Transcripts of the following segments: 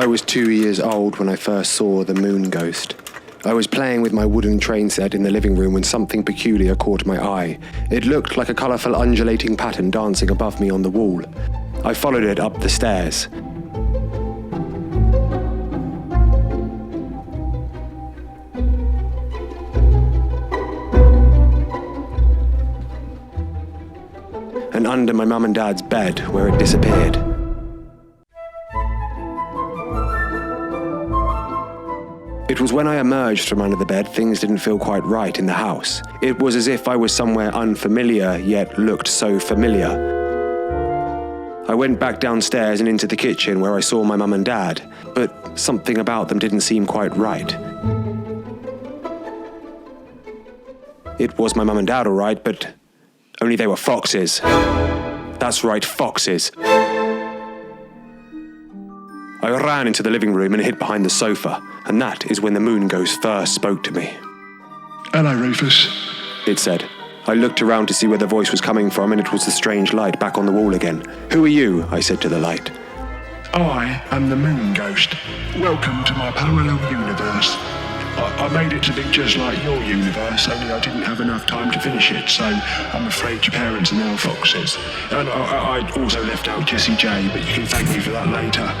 I was 2 years old when I first saw the moon ghost. I was playing with my wooden train set in the living room when something peculiar caught my eye. It looked like a colourful undulating pattern dancing above me on the wall. I followed it up the stairs. And under my mum and dad's bed, where it disappeared. It was when I emerged from under the bed, things didn't feel quite right in the house. It was as if I was somewhere unfamiliar, yet looked so familiar. I went back downstairs and into the kitchen where I saw my mum and dad, but something about them didn't seem quite right. It was my mum and dad all right, but only they were foxes. That's right, foxes. I ran into the living room and hid behind the sofa, and that is when the moon ghost first spoke to me. "Hello, Rufus," it said. I looked around to see where the voice was coming from, and it was the strange light back on the wall again. "Who are you?" I said to the light. "I am the moon ghost. Welcome to my parallel universe. I made it to be just like your universe, only I didn't have enough time to finish it, so I'm afraid your parents are now foxes. And I also left out Jessie J, but you can thank me for that later."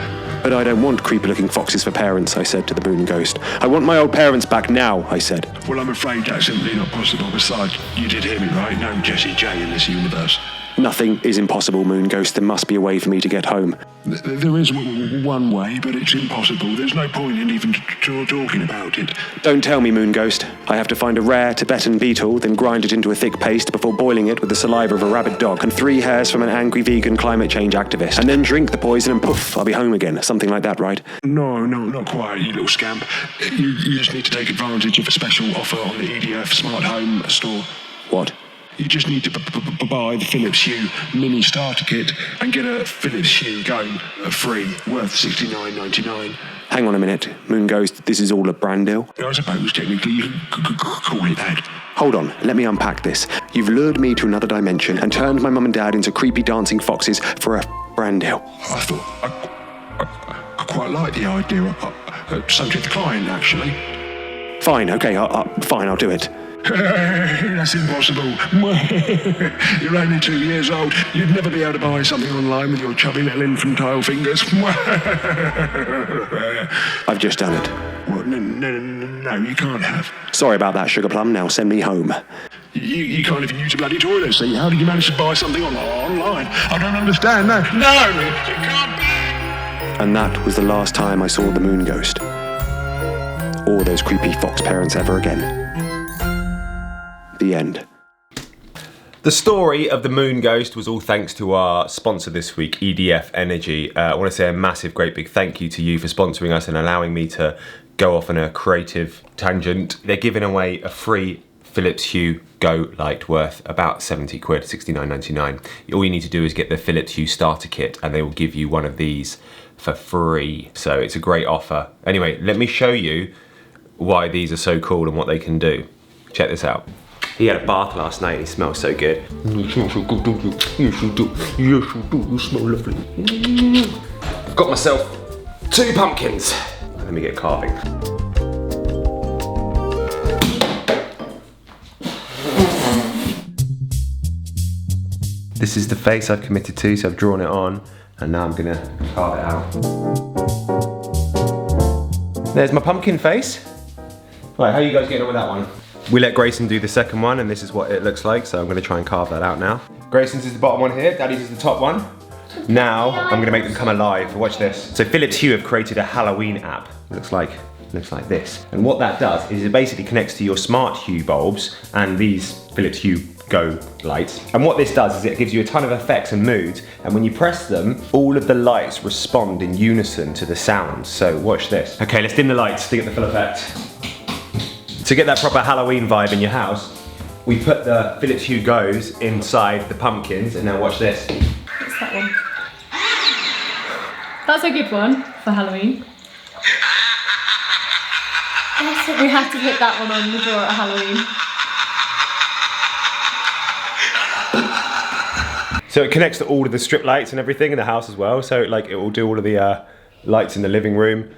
"But I don't want creepy-looking foxes for parents," I said to the moon ghost. "I want my old parents back now," I said. "Well, I'm afraid that's simply not possible. Besides, you did hear me right, no Jessie J in this universe." "Nothing is impossible, moon ghost. There must be a way for me to get home." There is one way, but it's impossible. There's no point in even talking about it." "Don't tell me, moon ghost. I have to find a rare Tibetan beetle, then grind it into a thick paste before boiling it with the saliva of a rabid dog and 3 hairs from an angry vegan climate change activist, and then drink the poison and poof, I'll be home again. Something like that, right?" No, not quite, you little scamp. You just need to take advantage of a special offer on the EDF Smart Home store. "What?" "You just need to buy the Philips Hue mini starter kit and get a Philips Hue Go free, worth $69.99. "Hang on a minute, moon ghost. This is all a brand deal?" I suppose technically you could call it that. "Hold on, let me unpack this. You've lured me to another dimension and turned my mum and dad into creepy dancing foxes for a brand deal." I thought I quite like the idea. So did the client, actually. "Fine, okay, fine, I'll do it." That's impossible. You're only 2 years old. You'd never be able to buy something online with your chubby little infantile fingers. "I've just done it." Well, no, you can't have. "Sorry about that, Sugar Plum. Now send me home." You can't even use a bloody toilet seat. How did you manage to buy something online? I don't understand. No, it can't be. And that was the last time I saw the moon ghost. Or those creepy fox parents ever again. The end. The story of the moon ghost was all thanks to our sponsor this week, EDF Energy. I want to say a massive, great big thank you to you for sponsoring us and allowing me to go off on a creative tangent. They're giving away a free Philips Hue Go light worth about 70 quid, $69.99. All you need to do is get the Philips Hue starter kit and they will give you one of these for free. So it's a great offer. Anyway, let me show you why these are so cool and what they can do. Check this out. He had a bath last night and he smells so good. You smell so good, don't you? Yes, you do. Yes, you do. You smell lovely. I've got myself 2 pumpkins. Let me get carving. This is the face I've committed to, so I've drawn it on, and now I'm gonna carve it out. There's my pumpkin face. Right, how are you guys getting on with that one? We let Grayson do the second one, and this is what it looks like, so I'm gonna try and carve that out now. Grayson's is the bottom one here, Daddy's is the top one. Now, I'm gonna make them come alive. Watch this. So Philips Hue have created a Halloween app. It looks like this. And what that does is it basically connects to your smart Hue bulbs and these Philips Hue Go lights. And what this does is it gives you a ton of effects and moods, and when you press them, all of the lights respond in unison to the sounds. So watch this. Okay, let's dim the lights to get the full effect. To get that proper Halloween vibe in your house, we put the Philips Hue Go's inside the pumpkins, and now watch this. What's that one? That's a good one for Halloween. We have to put that one on the door at Halloween. So it connects to all of the strip lights and everything in the house as well, so like it will do all of the lights in the living room.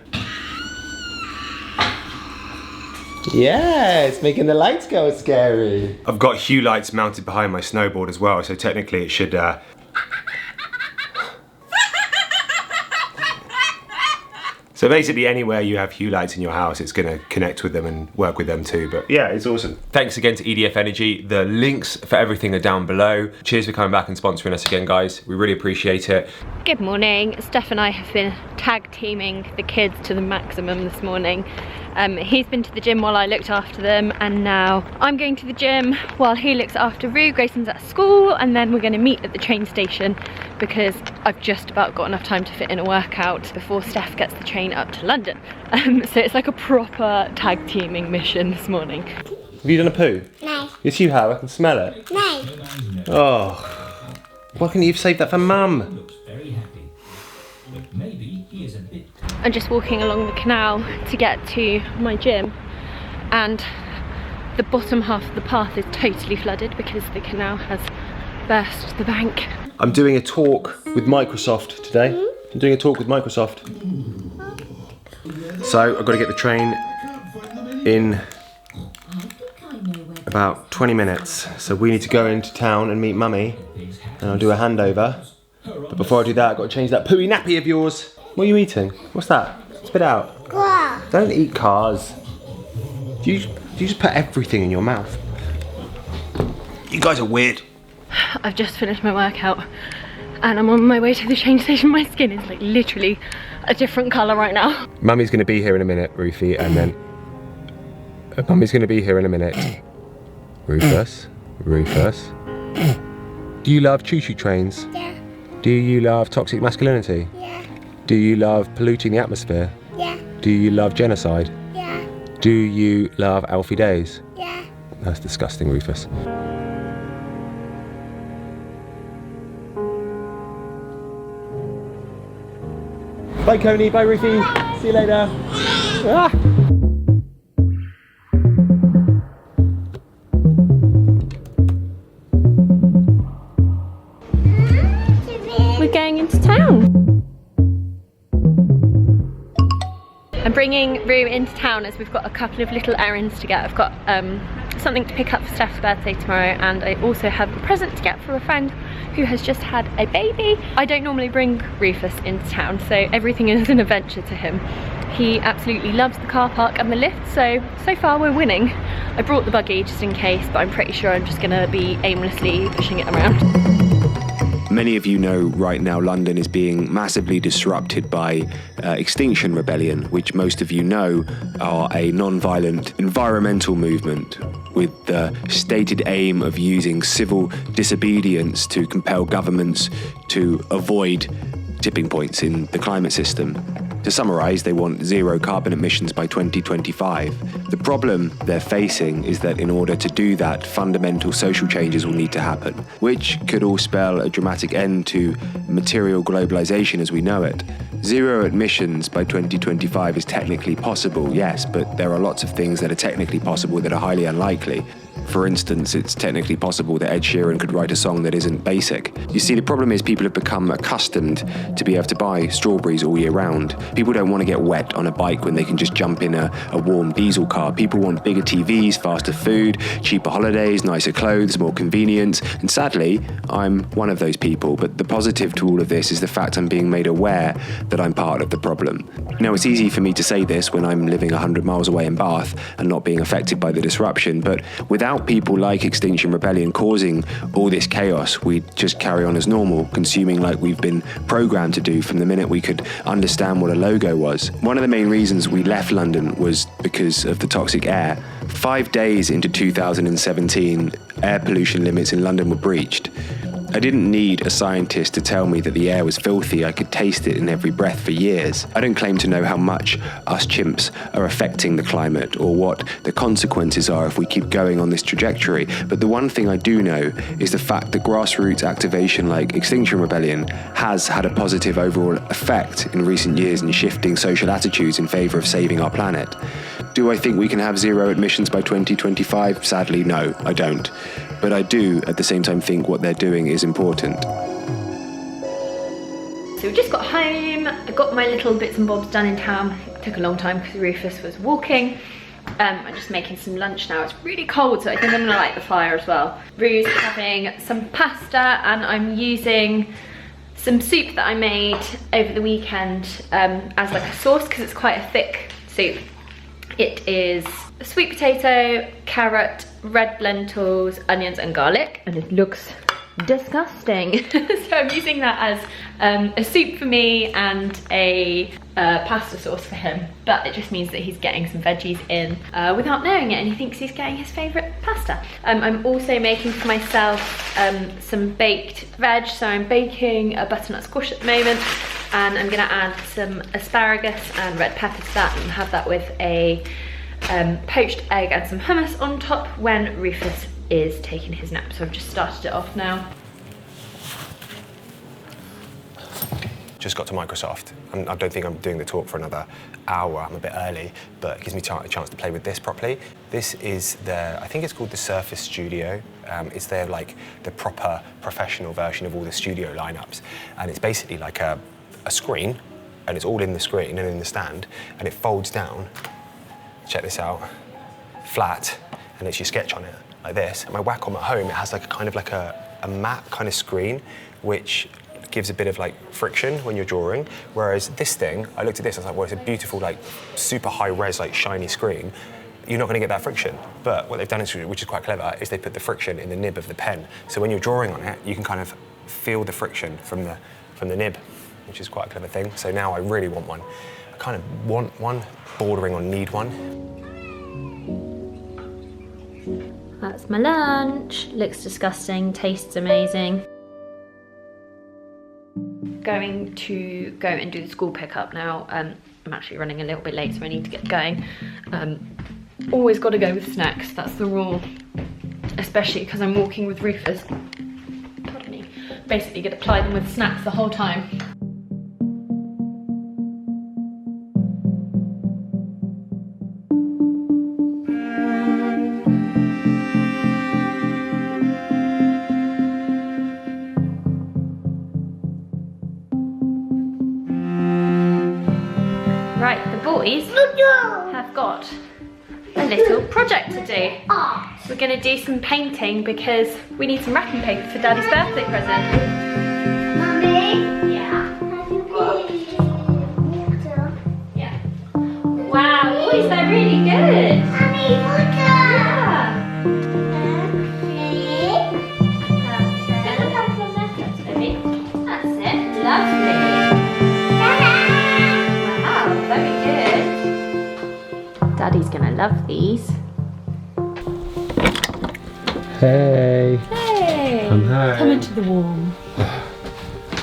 Yeah, it's making the lights go scary. I've got hue lights mounted behind my snowboard as well, so technically it should So basically anywhere you have hue lights in your house, it's gonna connect with them and work with them too. But yeah, it's awesome. Thanks again to EDF Energy. The links for everything are down below. Cheers for coming back and sponsoring us again, guys. We really appreciate it. Good morning. Stef and I have been tag teaming the kids to the maximum this morning. He's been to the gym while I looked after them, and now I'm going to the gym while he looks after Rue. Grayson's at school, and then we're going to meet at the train station because I've just about got enough time to fit in a workout before Stef gets the train up to London. So it's like a proper tag teaming mission this morning. Have you done a poo? No. Yes, you have. I can smell it. No. Oh, why couldn't you have saved that for Mum? Looks very happy, but maybe he is a bit. I'm just walking along the canal to get to my gym, and the bottom half of the path is totally flooded because the canal has burst the bank. I'm doing a talk with Microsoft today. I'm doing a talk with Microsoft. So I've got to get the train in about 20 minutes. So we need to go into town and meet Mummy, and I'll do a handover. But before I do that, I've got to change that pooey nappy of yours. What are you eating? What's that? Spit out. Car. Don't eat cars. Do you just put everything in your mouth? You guys are weird. I've just finished my workout and I'm on my way to the train station. My skin is like literally a different colour right now. Mummy's going to be here in a minute, Rufy, and then... Mummy's going to be here in a minute. Rufus? Rufus? Do you love choo-choo trains? Yeah. Do you love toxic masculinity? Yeah. Do you love polluting the atmosphere? Yeah. Do you love genocide? Yeah. Do you love Alfie Days? Yeah. That's disgusting, Rufus. Bye, Coney. Bye, Rufy. See you later. Ah. We're going into town. I'm bringing Rue into town as we've got a couple of little errands to get. I've got something to pick up for Stef's birthday tomorrow, and I also have a present to get for a friend who has just had a baby. I don't normally bring Rufus into town, so everything is an adventure to him. He absolutely loves the car park and the lift, so far we're winning. I brought the buggy just in case, but I'm pretty sure I'm just gonna be aimlessly pushing it around. Many of you know right now London is being massively disrupted by Extinction Rebellion, which most of you know are a non-violent environmental movement with the stated aim of using civil disobedience to compel governments to avoid tipping points in the climate system. To summarise, they want zero carbon emissions by 2025. The problem they're facing is that in order to do that, fundamental social changes will need to happen, which could all spell a dramatic end to material globalisation as we know it. Zero emissions by 2025 is technically possible, yes, but there are lots of things that are technically possible that are highly unlikely. For instance, it's technically possible that Ed Sheeran could write a song that isn't basic. You see, the problem is people have become accustomed to be able to buy strawberries all year round. People don't want to get wet on a bike when they can just jump in a warm diesel car. People want bigger TVs, faster food, cheaper holidays, nicer clothes, more convenience. And sadly, I'm one of those people. But the positive to all of this is the fact I'm being made aware that I'm part of the problem. Now, it's easy for me to say this when I'm living 100 miles away in Bath and not being affected by the disruption, but without people like Extinction Rebellion causing all this chaos, we'd just carry on as normal, consuming like we've been programmed to do from the minute we could understand what a logo was. One of the main reasons we left London was because of the toxic air. 5 days into 2017, air pollution limits in London were breached. I didn't need a scientist to tell me that the air was filthy. I could taste it in every breath for years. I don't claim to know how much us chimps are affecting the climate or what the consequences are if we keep going on this trajectory. But the one thing I do know is the fact that grassroots activation like Extinction Rebellion has had a positive overall effect in recent years in shifting social attitudes in favour of saving our planet. Do I think we can have zero emissions by 2025? Sadly, no, I don't. But I do, at the same time, think what they're doing is important. So we just got home, I got my little bits and bobs done in town. It took a long time because Rufus was walking. I'm just making some lunch now. It's really cold, so I think I'm gonna light the fire as well. Rue's having some pasta, and I'm using some soup that I made over the weekend as like a sauce, because it's quite a thick soup. It is sweet potato, carrot, red lentils, onions and garlic, and it looks disgusting. So I'm using that as a soup for me and a pasta sauce for him, but it just means that he's getting some veggies in without knowing it, and he thinks he's getting his favourite pasta. I'm also making for myself some baked veg, so I'm baking a butternut squash at the moment, and I'm going to add some asparagus and red pepper to that and have that with a poached egg and some hummus on top when Rufus is taking his nap. So I've just started it off now. Just got to Microsoft. I don't think I'm doing the talk for another hour. I'm a bit early, but it gives me a chance to play with this properly. This is their, I think it's called the Surface Studio. It's their like the proper professional version of all the studio lineups, and it's basically like a screen, and it's all in the screen and in the stand, and it folds down. Check this out, flat, and it's your sketch on it. Like this. And my Wacom at home, it has like a kind of like a matte kind of screen, which gives a bit of like friction when you're drawing. Whereas this thing, I looked at this, I was like, well, it's a beautiful, like super high res, like shiny screen. You're not gonna get that friction. But what they've done, which is quite clever, is they put the friction in the nib of the pen. So when you're drawing on it, you can kind of feel the friction from the nib, which is quite a clever thing. So now I really want one. I kind of want one, bordering on need one. That's my lunch. Looks disgusting, tastes amazing. Going to go and do the school pickup now. I'm actually running a little bit late, so I need to get going. Always got to go with snacks, that's the rule. Especially because I'm walking with Rufus. Pardon me. Basically gonna apply them with snacks the whole time. Right, the boys have got a little project to do. We're going to do some painting because we need some wrapping paper for Daddy's birthday present. Mummy? Yeah. Water. Yeah. Wow, boys, they're really good. Mommy, water. Yeah. That's it. Lovely. Daddy's gonna love these. Hey, Hey! I'm home. Come into the warm.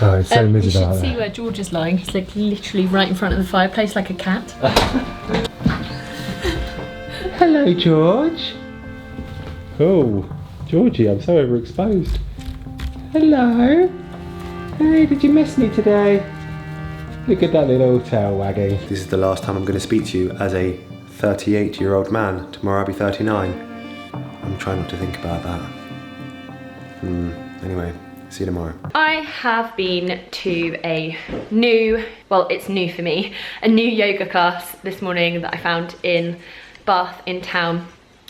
Oh, it's so You miserable should out see there. where George is lying. He's like literally right in front of the fireplace like a cat. Hello, George. Oh, Georgie, I'm so overexposed. Hello. Hey, did you miss me today? Look at that little tail wagging. This is the last time I'm going to speak to you as a 38-year-old man. Tomorrow I'll be 39. I'm trying not to think about that. Anyway, see you tomorrow. I have been to a new, well, it's new for me, a new yoga class this morning that I found in Bath in town.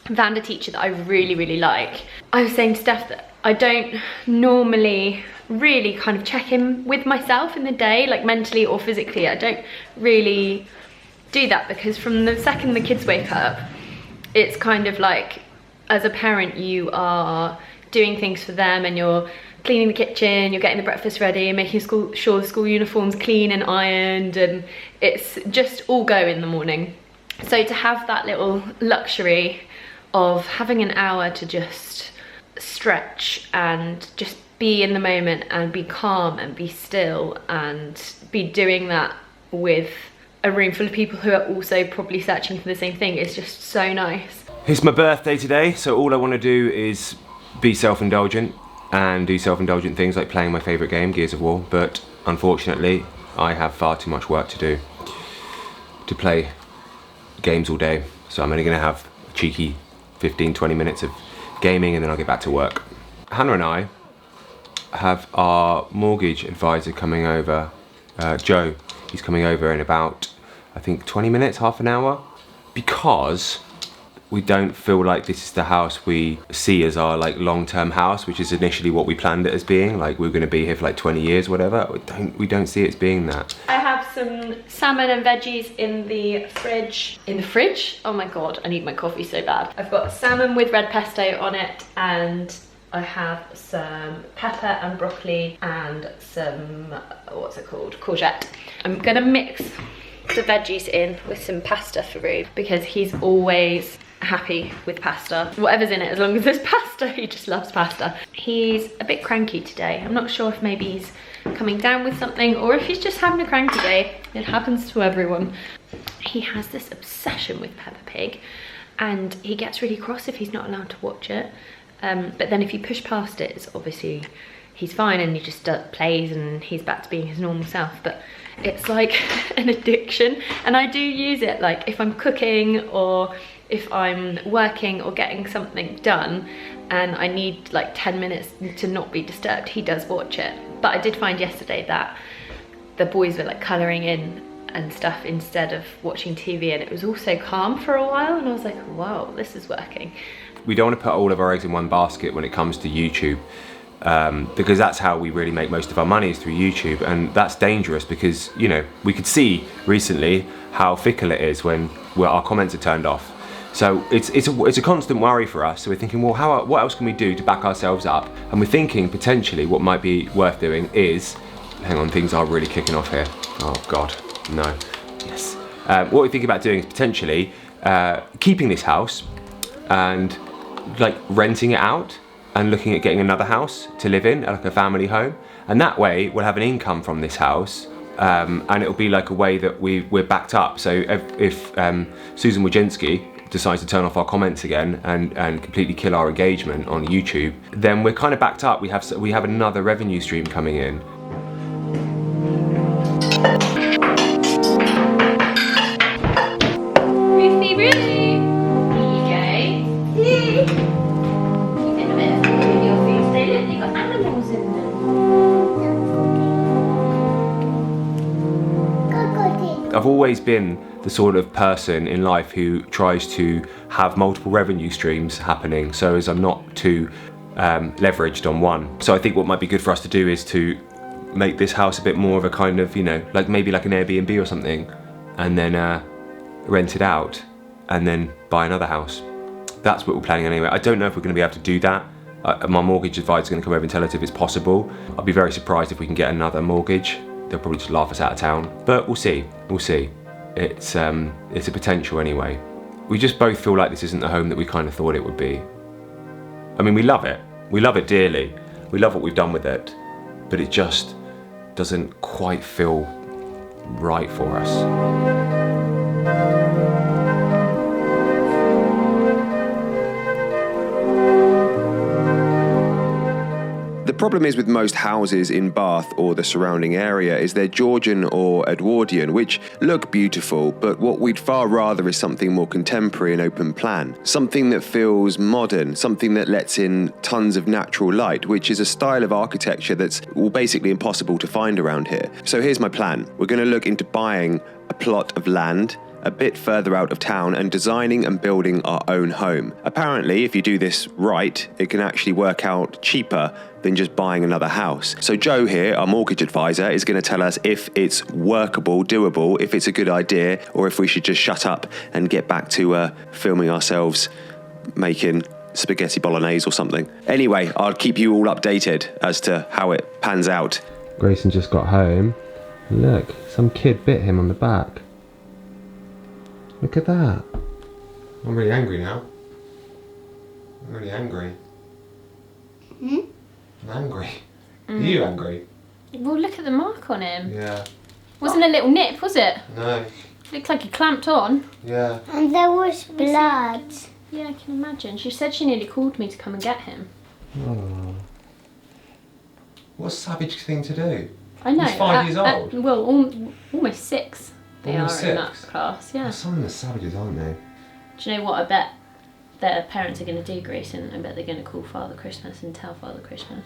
I found a teacher that I really, really like. I was saying to Stef that I don't normally really kind of check in with myself in the day, like mentally or physically. I don't really do that because from the second the kids wake up, it's kind of like, as a parent, you are doing things for them and you're cleaning the kitchen, you're getting the breakfast ready and making sure the school uniform's clean and ironed, and it's just all go in the morning. So to have that little luxury of having an hour to just stretch and just be in the moment and be calm and be still and be doing that with a room full of people who are also probably searching for the same thing is just so nice. It's my birthday today, so all I want to do is be self-indulgent and do self-indulgent things like playing my favourite game, Gears of War, but unfortunately I have far too much work to do to play games all day, so I'm only going to have a cheeky 15-20 minutes of gaming and then I'll get back to work. Hannah and I have our mortgage advisor coming over Joe. He's coming over in about, I think, 20 minutes, half an hour, because we don't feel like this is the house we see as our like long-term house, which is initially what we planned it as being. Like we're going to be here for like 20 years, whatever. We don't see it as being that. I have some salmon and veggies in the fridge. In the fridge? Oh my god, I need my coffee so bad. I've got salmon with red pesto on it, and I have some pepper and broccoli and some, what's it called, courgette. I'm gonna mix the veggies in with some pasta for Rube, because he's always happy with pasta. Whatever's in it, as long as there's pasta, he just loves pasta. He's a bit cranky today. I'm not sure if maybe he's coming down with something or if he's just having a cranky day. It happens to everyone. He has this obsession with Peppa Pig, and he gets really cross if he's not allowed to watch it. But then if you push past it, it's obviously he's fine and he just plays and he's back to being his normal self. But it's like an addiction, and I do use it like if I'm cooking or if I'm working or getting something done and I need like 10 minutes to not be disturbed, he does watch it. But I did find yesterday that the boys were like colouring in and stuff instead of watching TV, and it was also calm for a while, and I was like, wow, this is working. We don't want to put all of our eggs in one basket when it comes to YouTube, because that's how we really make most of our money, is through YouTube, and that's dangerous because, you know, we could see recently how fickle it is when our comments are turned off. So it's a constant worry for us. So we're thinking, well, what else can we do to back ourselves up? And we're thinking potentially what might be worth doing is, hang on, things are really kicking off here. Oh God, no, yes. What we think about doing is potentially keeping this house and like renting it out and looking at getting another house to live in, like a family home. And that way we'll have an income from this house, and it'll be like a way that we're backed up. So if Susan Wojcinski decides to turn off our comments again and completely kill our engagement on YouTube, then we're kind of backed up. We have another revenue stream coming in. Ruthie, Ruthie! Here you go. You did a bit of food in your food today, didn't you? Got animals in there. I've always been the sort of person in life who tries to have multiple revenue streams happening so as I'm not too leveraged on one. So I think what might be good for us to do is to make this house a bit more of a kind of, you know, like maybe like an Airbnb or something, and then rent it out and then buy another house. That's what we're planning anyway. I don't know if we're going to be able to do that. My mortgage advisor is going to come over and tell us if it's possible. I'll be very surprised if we can get another mortgage. They'll probably just laugh us out of town, but we'll see. We'll see. It's a potential anyway. We just both feel like this isn't the home that we kind of thought it would be. I mean, we love it. We love it dearly. We love what we've done with it, but it just doesn't quite feel right for us. The problem is with most houses in Bath or the surrounding area is they're Georgian or Edwardian, which look beautiful, but what we'd far rather is something more contemporary and open plan. Something that feels modern, something that lets in tons of natural light, which is a style of architecture that's basically impossible to find around here. So here's my plan. We're going to look into buying a plot of land a bit further out of town and designing and building our own home. Apparently, if you do this right, it can actually work out cheaper than just buying another house. So Joe here, our mortgage advisor, is going to tell us if it's workable, doable, if it's a good idea, or if we should just shut up and get back to filming ourselves making spaghetti bolognese or something. Anyway, I'll keep you all updated as to how it pans out. Grayson just got home. Look, some kid bit him on the back. Look at that. I'm really angry now. I'm really angry. I'm angry. Are you angry? Well, look at the mark on him. Yeah. Wasn't a little nip, was it? No. Looked like he clamped on. Yeah. And there was blood. Yeah, I can imagine. She said she nearly called me to come and get him. Oh. What a savage thing to do. I know. He's 5 years old. Well, almost 6. They Almost are in that 6? class, yeah. Well, some of them are savages, aren't they? Do you know what I bet their parents are going to do, Grayson? I bet they're going to call Father Christmas and tell Father Christmas.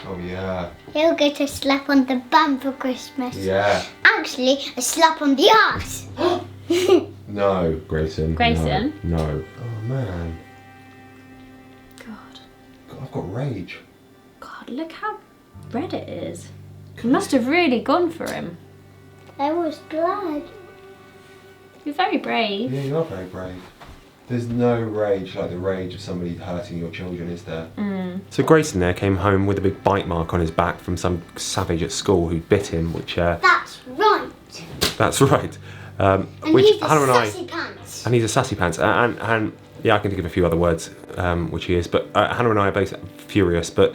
Oh yeah. He'll get a slap on the bum for Christmas. Yeah. Actually, a slap on the ass. No, Grayson. Grayson? No. Oh man. God. I've got rage. God, look how red it is. You must have really gone for him. I was glad. You're very brave. Yeah, you are very brave. There's no rage like the rage of somebody hurting your children, is there? So Grayson there came home with a big bite mark on his back from some savage at school who bit him, which... That's right. That's right. And Which he's a Hannah and I... sassy pants. And he's a sassy pants. And yeah, I can think of a few other words, which he is. But Hannah and I are both furious, but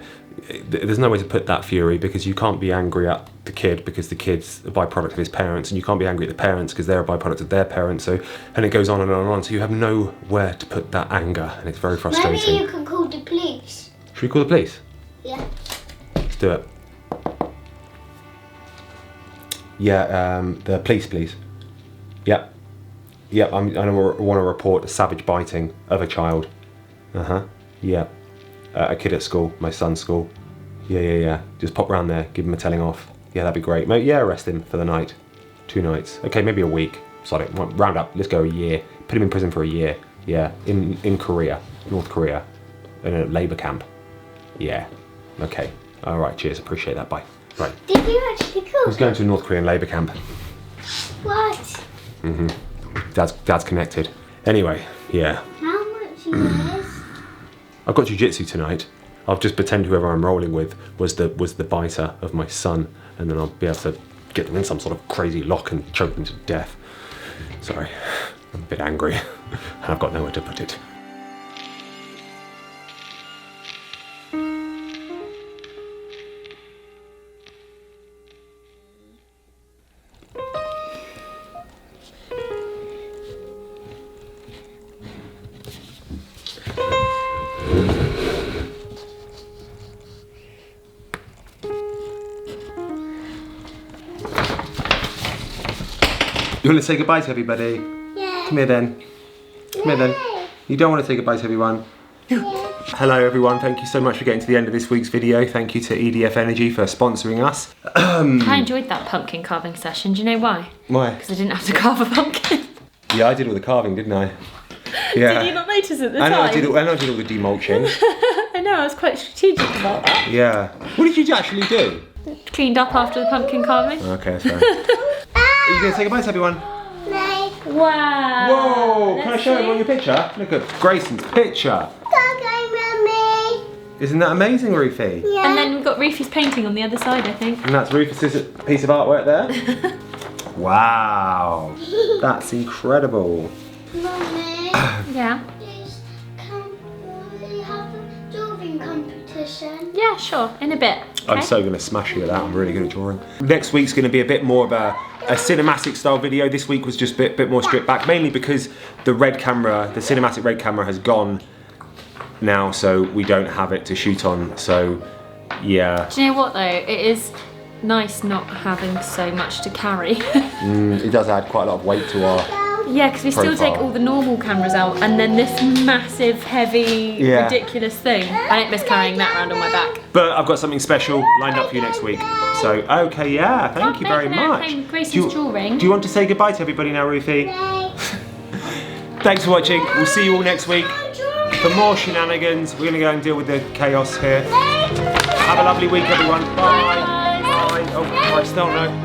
there's no way to put that fury because you can't be angry at the kid because the kid's a byproduct of his parents, and you can't be angry at the parents because they're a byproduct of their parents. So, and it goes on and on and on. So you have nowhere to put that anger, and it's very frustrating. Maybe you can call the police. Should we call the police? Yeah. Let's do it. Yeah, the police, please. Yep. Yep, I want to report a savage biting of a child. Yeah. A kid at school, my son's school. Yeah. Just pop round there, give him a telling off. Yeah, that'd be great. Mate, yeah, arrest him for the night. 2 nights. Okay, maybe a week. Sorry, round up. Let's go a year. Put him in prison for a year. Yeah, in Korea, North Korea, in a labour camp. Yeah. Okay. All right. Cheers. Appreciate that. Bye. Right. Did you actually call? He's going to a North Korean labour camp. What? Dad's connected. Anyway, yeah. How much is? I've got jiu-jitsu tonight. I'll just pretend whoever I'm rolling with was the biter of my son, and then I'll be able to get them in some sort of crazy lock and choke them to death. Sorry, I'm a bit angry, and I've got nowhere to put it. You want to say goodbye to everybody? Yeah. Come here then. Come here then. You don't want to say goodbye to everyone? Yeah. Hello everyone, thank you so much for getting to the end of this week's video. Thank you to EDF Energy for sponsoring us. I enjoyed that pumpkin carving session. Do you know why? Why? Because I didn't have to carve a pumpkin. Yeah, I did all the carving, didn't I? Yeah. Did you not notice at the I time? know I did all the demulching. I know, I was quite strategic about that. Yeah. What did you actually do? Cleaned up after the pumpkin carving. Okay, that's fine. Are you going to say goodbye to everyone? No. Wow. Whoa! Can I show everyone your picture? Look at Grayson's picture. Mummy. Isn't that amazing, Ruthie? Yeah. And then we've got Rufy's painting on the other side, I think. And that's Rufus's piece of artwork there. Wow. That's incredible. Mummy. Yeah. Please, can we have a drawing competition? Yeah, sure. In a bit. I'm okay? so going to smash you at that. I'm really good at drawing. Next week's going to be a bit more of a cinematic style video. This week was just a bit more stripped back, mainly because the red camera, the cinematic red camera has gone now, so we don't have it to shoot on. So, yeah. Do you know what though? It is nice not having so much to carry. It does add quite a lot of weight to our... Yeah, because we still Profile. take all the normal cameras out and then this massive, heavy, Yeah. ridiculous thing. I don't miss carrying that around on my back. But I've got something special lined up for you next week. So, okay, yeah, thank you very much. Grayson's drawing. Do you want to say goodbye to everybody now, Ruthie? No. Thanks for watching. We'll see you all next week for more shenanigans. We're going to go and deal with the chaos here. Have a lovely week, everyone. Bye. Bye. Oh, I still know.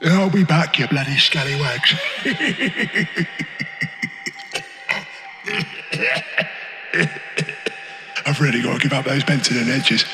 I'll be back, you bloody scallywags. I've really got to give up those bents in and edges.